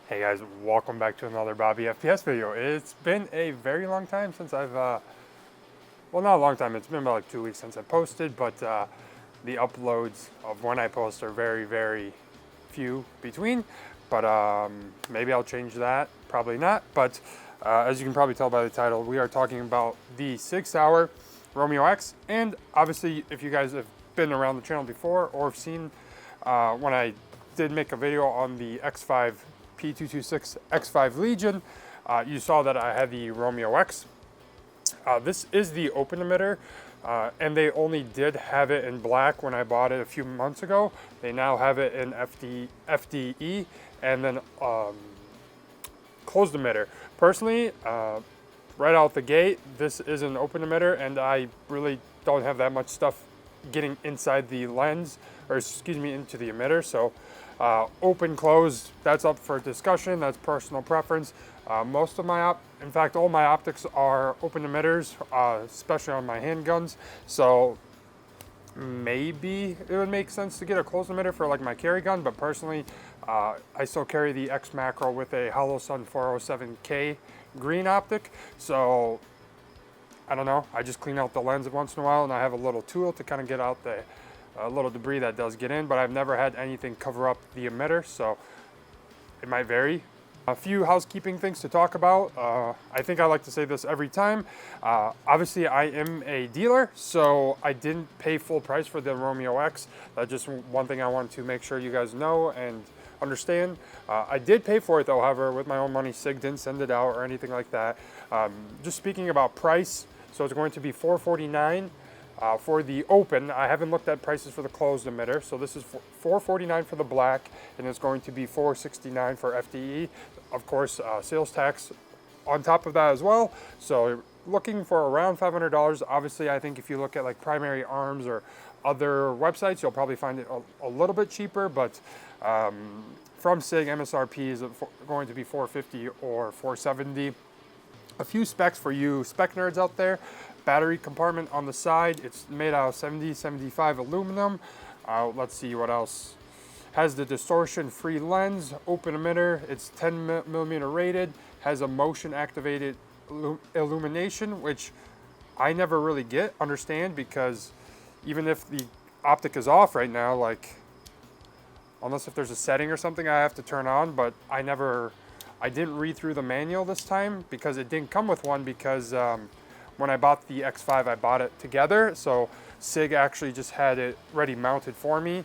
Hey guys, welcome back to another Bobby FPS video. It's been a very long time since I've, well, not a long time, it's been about like 2 weeks since I posted, but the uploads of when I post are very, very few between. But maybe I'll change that, probably not. But as you can probably tell by the title, we are talking about the Sauer Romeo X. And obviously, if you guys have been around the channel before or have seen when I did make a video on the X5 P226 X5 Legion, you saw that I had the Romeo X. This is the open emitter, and they only did have it in black when I bought it a few months ago. They now have it in FDE and then closed emitter. Personally, right out the gate, this is an open emitter, and I really don't have that much stuff getting inside the lens, or excuse me, into the emitter. So open, closed, that's up for discussion. That's personal preference. Most of my, in fact, all my optics are open emitters, especially on my handguns. So maybe it would make sense to get a closed emitter for like my carry gun, but personally, I still carry the X Macro with a Holosun 407K green optic. So I don't know, I just clean out the lens once in a while, and I have a little tool to kind of get out the little debris that does get in, but I've never had anything cover up the emitter, so it might vary. A few housekeeping things to talk about. I think I like to say this every time. Obviously, I am a dealer, so I didn't pay full price for the Romeo X. That's just one thing I want to make sure you guys know and understand. I did pay for it though, however, with my own money. SIG didn't send it out or anything like that. Just speaking about price, so it's going to be $449 for the open. I haven't looked at prices for the closed emitter, so this is $449 for the black, and it's going to be $469 for FDE. Of course, sales tax on top of that as well. So looking for around $500. Obviously, I think if you look at like Primary Arms or other websites, you'll probably find it a little bit cheaper, but from SIG, MSRP is going to be $450 or $470. A few specs for you spec nerds out there. Battery compartment on the side. It's made out of 70-75 aluminum. Let's see what else. Has the distortion-free lens, open emitter. It's 10mm rated. Has a motion-activated illumination, which I never really understand, because even if the optic is off right now, like, unless if there's a setting or something I have to turn on, but I didn't read through the manual this time because it didn't come with one, because when I bought the X5, I bought it together. So SIG actually just had it ready mounted for me.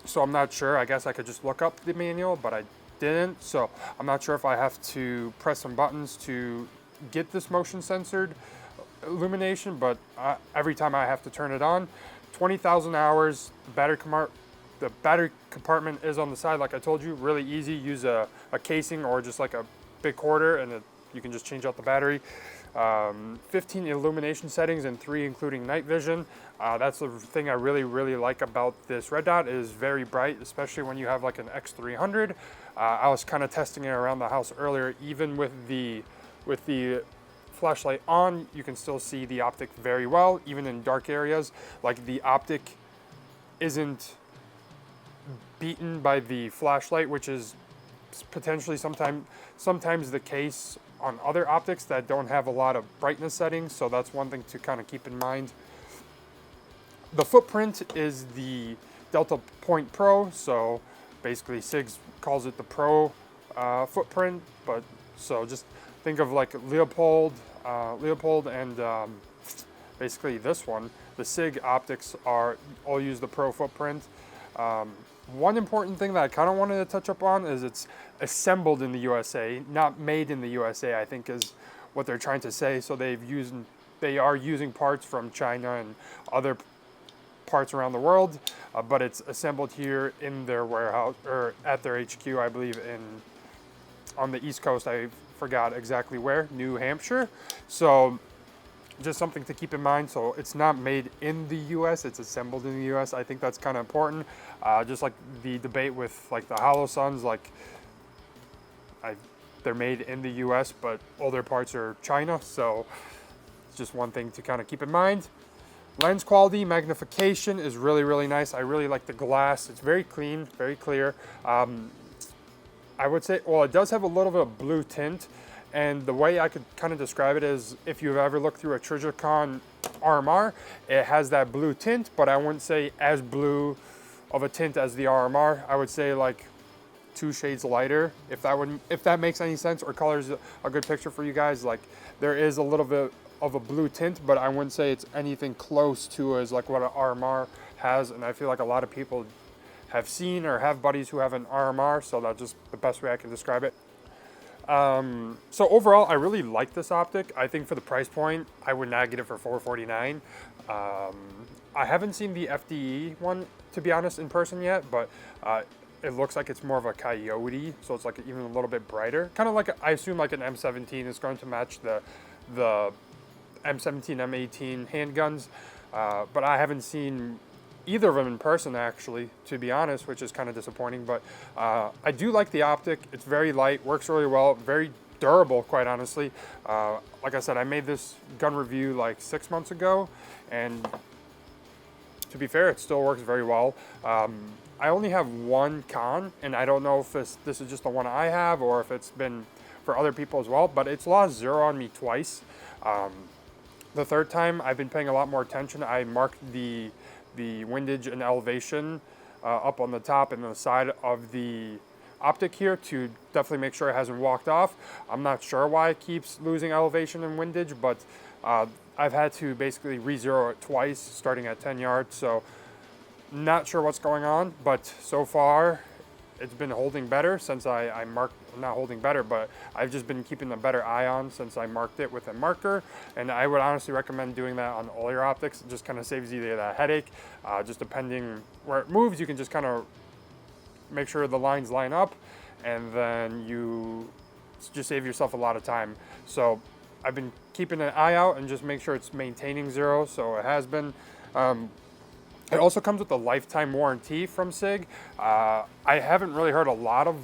So I'm not sure. I guess I could just look up the manual, but I didn't. So I'm not sure if I have to press some buttons to get this motion censored illumination, but every time I have to turn it on. 20,000 hours, the battery compartment is on the side, like I told you, really easy. Use a casing or just like a big quarter, and you can just change out the battery. 15 illumination settings and 3 including night vision. That's the thing I really like about this red dot. It is very bright, especially when you have like an X300. I was kind of testing it around the house earlier. Even with the flashlight on, you can still see the optic very well, even in dark areas. Like, the optic isn't beaten by the flashlight, which is potentially sometimes the case on other optics that don't have a lot of brightness settings. So that's one thing to kind of keep in mind. The footprint is the Delta Point Pro, so basically SIG calls it the Pro footprint, but so just think of like Leopold and basically this one. The SIG optics all use the Pro footprint. One important thing that I kind of wanted to touch up on is it's assembled in the USA, not made in the USA, I think is what they're trying to say. So they are using parts from China and other parts around the world, but it's assembled here in their warehouse, or at their HQ, I believe, on the East Coast. I forgot exactly where, New Hampshire. So just something to keep in mind. So it's not made in the US, it's assembled in the US. I think that's kind of important. Just like the debate with like the Holosuns, like they're made in the US, but all their parts are China. So it's just one thing to kind of keep in mind. Lens quality, magnification is really nice. I really like the glass. It's very clean, very clear. I would say, well, it does have a little bit of blue tint, and the way I could kind of describe it is if you've ever looked through a Trijicon RMR, it has that blue tint, but I wouldn't say as blue of a tint as the RMR. I would say like 2 shades lighter, if that makes any sense, or colors a good picture for you guys. Like, there is a little bit of a blue tint, but I wouldn't say it's anything close to as like what an RMR has, and I feel like a lot of people have seen or have buddies who have an RMR, so that's just the best way I can describe it. So overall, I really like this optic. I think for the price point, I would not get it for $449. I haven't seen the FDE one, to be honest, in person yet, but it looks like it's more of a coyote, so it's like even a little bit brighter. Kind of like, I assume like an M17 is going to match the M17, M18 handguns, but I haven't seen either of them in person, actually, to be honest, which is kind of disappointing. But I do like the optic. It's very light, works really well, very durable, quite honestly. Like I said, I made this gun review like 6 months ago, and to be fair, it still works very well. I only have one con, and I don't know if this is just the one I have or if it's been for other people as well, but it's lost 0 on me twice. The third time, I've been paying a lot more attention. I marked the windage and elevation up on the top and the side of the optic here to definitely make sure it hasn't walked off. I'm not sure why it keeps losing elevation and windage, but I've had to basically re-zero it twice, starting at 10 yards, so not sure what's going on, but so far it's been holding better since I marked, not holding better, but I've just been keeping a better eye on since I marked it with a marker, and I would honestly recommend doing that on all your optics. It just kind of saves you that headache. Just depending where it moves, you can just kind of make sure the lines line up, and then you just save yourself a lot of time. So I've been keeping an eye out and just make sure it's maintaining 0, so it has been. It also comes with a lifetime warranty from SIG. I haven't really heard a lot of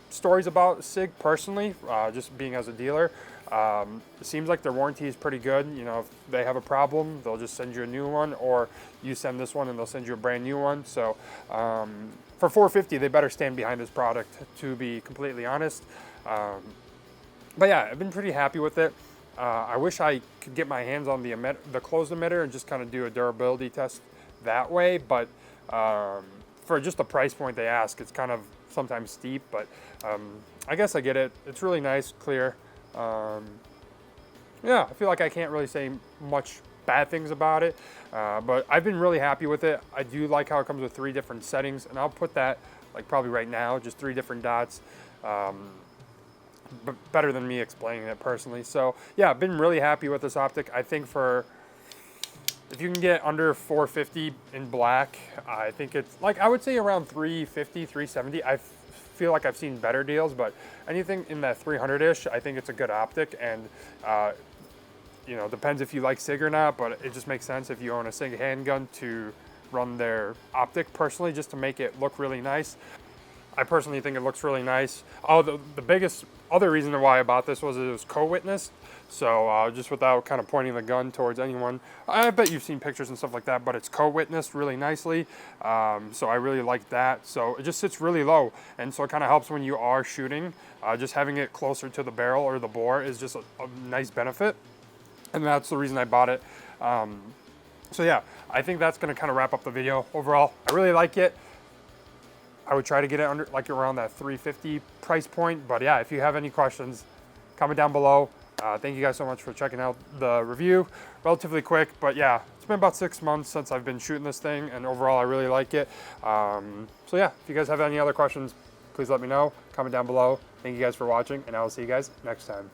stories about SIG personally, just being as a dealer. It seems like their warranty is pretty good. You know, if they have a problem, they'll just send you a new one, or you send this one and they'll send you a brand new one. So for $450, they better stand behind this product, to be completely honest. But yeah, I've been pretty happy with it. I wish I could get my hands on the closed emitter and just kind of do a durability test that way, but for just the price point they ask, it's kind of sometimes steep, but I guess I get it. It's really nice, clear. Yeah, I feel like I can't really say much bad things about it, but I've been really happy with it. I do like how it comes with 3 different settings, and I'll put that like probably right now, just 3 different dots. But better than me explaining it personally. So yeah, I've been really happy with this optic. I think if you can get under $450 in black, I think it's like, I would say around $350, $370. I feel like I've seen better deals, but anything in that 300-ish, I think it's a good optic. And you know, depends if you like SIG or not, but it just makes sense if you own a SIG handgun to run their optic personally, just to make it look really nice. I personally think it looks really nice. Oh, the biggest other reason why I bought this was it was co-witnessed. So just without kind of pointing the gun towards anyone, I bet you've seen pictures and stuff like that, but it's co-witnessed really nicely. So I really like that. So it just sits really low. And so it kind of helps when you are shooting. Just having it closer to the barrel or the bore is just a nice benefit. And that's the reason I bought it. So yeah, I think that's going to kind of wrap up the video. Overall, I really like it. I would try to get it under, like, around that $350 price point. But yeah, if you have any questions, comment down below. Thank you guys so much for checking out the review. Relatively quick, but yeah, it's been about 6 months since I've been shooting this thing, and overall I really like it. So yeah, if you guys have any other questions, please let me know. Comment down below. Thank you guys for watching, and I will see you guys next time.